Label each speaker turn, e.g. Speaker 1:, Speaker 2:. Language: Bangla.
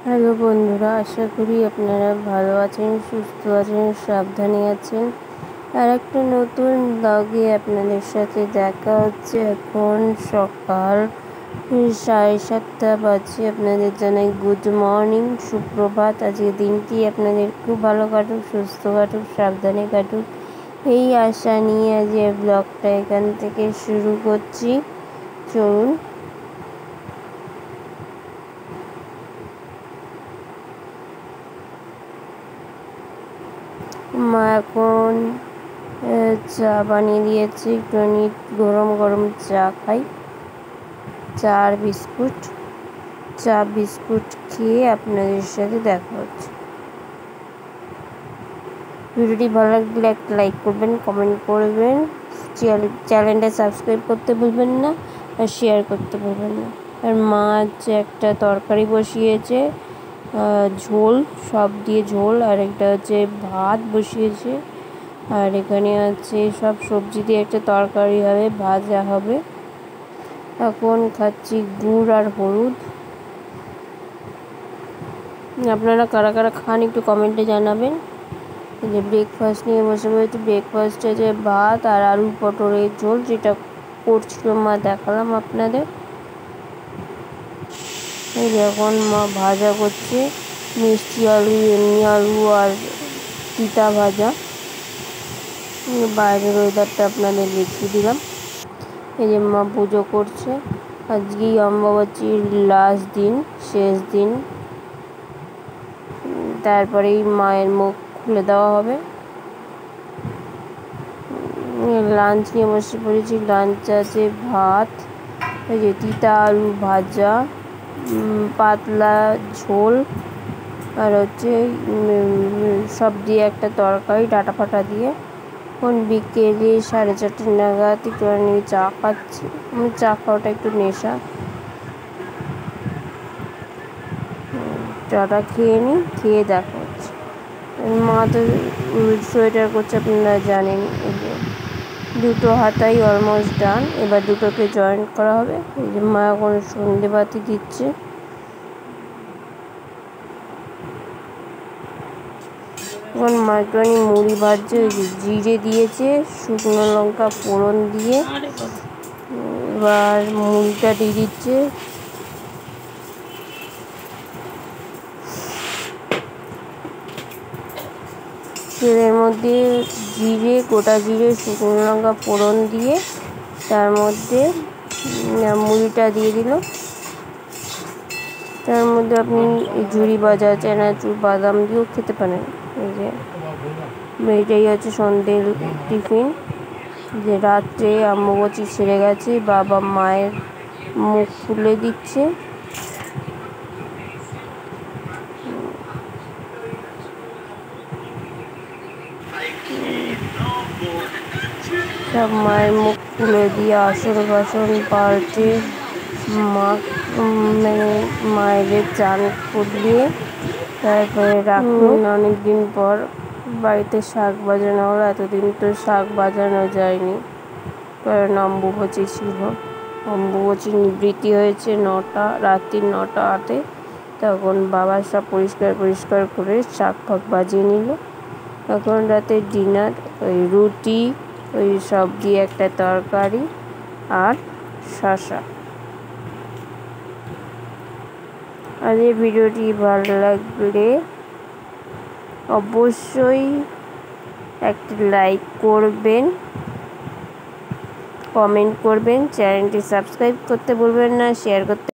Speaker 1: হ্যালো বন্ধুরা, আশা করি আপনারা ভালো আছেন, সুস্থ আছেন, সাবধানে আছেন। আর একটা নতুন ব্লগে আপনাদের সাথে দেখা হচ্ছে। এখন সকাল 7:30 বাজে। আপনাদের জানাই গুড মর্নিং, সুপ্রভাত। আজকে দিনটি আপনাদের খুব ভালো কাটুক, সুস্থ কাটুক, সাবধানে কাটুক, এই আশা নিয়ে আজ ব্লগটা এখান থেকে শুরু করছি। চলুন। মা এখন চা বানিয়ে দিয়েছে, একটু গরম গরম চা খাই। চা আর বিস্কুট, চা বিস্কুট খেয়ে আপনাদের সাথে দেখা হচ্ছে। ভিডিওটি ভালো লাগলে একটা লাইক করবেন, কমেন্ট করবেন, চ্যানেলটা সাবস্ক্রাইব করতে ভুলবেন না, আর শেয়ার করতে ভুলবেন না। আর মা হচ্ছে একটা তরকারি বসিয়েছে, ঝোল, সব দিয়ে ঝোল, আর একটা হচ্ছে ভাত বসিয়েছে। আর এখানে আছে সব সবজি দিয়ে একটা তরকারি হবে, ভাজা হবে। এখন খাচ্ছি গুড় আর হলুদ। আপনারা কারা কারা খান একটু কমেন্টে জানাবেন। যে ব্রেকফাস্ট নিয়ে বসে পড়েছি। ব্রেকফাস্টে যে ভাত আর আলু পটলের ঝোল, যেটা করছিল মা দেখালাম আপনাদের। এই এখন মা ভাজা করছে, মিষ্টি আলু, এমনি আলু আর তিতা ভাজা। বাইরের ওয়েদারটা আপনাদের দেখিয়ে দিলাম। এই যে মা পুজো করছে। আজকেই অমাবস্যার লাস্ট দিন, শেষ দিন। তারপরেই মায়ের মুখ খুলে দেওয়া হবে। লাঞ্চ নিয়ে বসে পড়েছি। লাঞ্চ আছে ভাত, এই যে তিতা আলু ভাজা, পাতলা ঝোল, আর হচ্ছে সব দিয়ে একটা তরকারি ডাঁটা ফাটা দিয়ে। এখন বিকেলে 4:30 নাগাদ একটু চা খাচ্ছি। চা খাওয়াটা একটু নেশা। চাটা খেয়ে নিই, খেয়ে দেখা হচ্ছে। মা তো সোয়েটার করছে, আপনারা জানেন। দুটো হাতাই অলমোস্ট ডান, এবার দুটোকে জয়েন্ট করা হবে। এই যে মা এখন সন্ধে বাতি দিচ্ছে। এখন মা একটুখানি মুড়ি ভাজছে, জিরে দিয়েছে, শুকনো লঙ্কা ফোড়ন দিয়ে এবার মুড়িটা দিয়ে দিচ্ছে। তেলের মধ্যে জিরে, গোটা জিরে, শুকনো লঙ্কা ফোড়ন দিয়ে তার মধ্যে মুড়িটা দিয়ে দিল। তার মধ্যে আপনি ঝুরি ভাজা, চানাচুর, বাদাম দিয়েও খেতে পারেন। এই যে এটাই হচ্ছে সন্ধ্যের টিফিন। যে রাত্রে অমাবস্যা ছেড়ে গেছে, বাবা মায়ের মুখ খুলে দিচ্ছে। সব মায়ের মুখ খুলে দিয়ে আসন বাসন পাল্টে মা মানে মায়েদের চান করিয়ে তারপরে রাখুন। অনেকদিন পর বাড়িতে শাক বাজানো হলো। এতদিন তো শাক বাজানো যায়নি, কারণ অম্বুবাচী ছিল। অম্বুবাচী নিবৃত্তি হয়েছে রাত্রি 9টাতে। তখন বাবা সব পরিষ্কার করে শাক ফাক বাজিয়ে নিল। এখন রাতের ডিনার ওই রুটি, ওই সব দিয়ে একটা তরকারি আর শসা। আর এই ভিডিওটি ভালো লাগলে অবশ্যই একটা লাইক করবেন, কমেন্ট করবেন, চ্যানেলটি সাবস্ক্রাইব করতে ভুলবেন না, শেয়ার করতে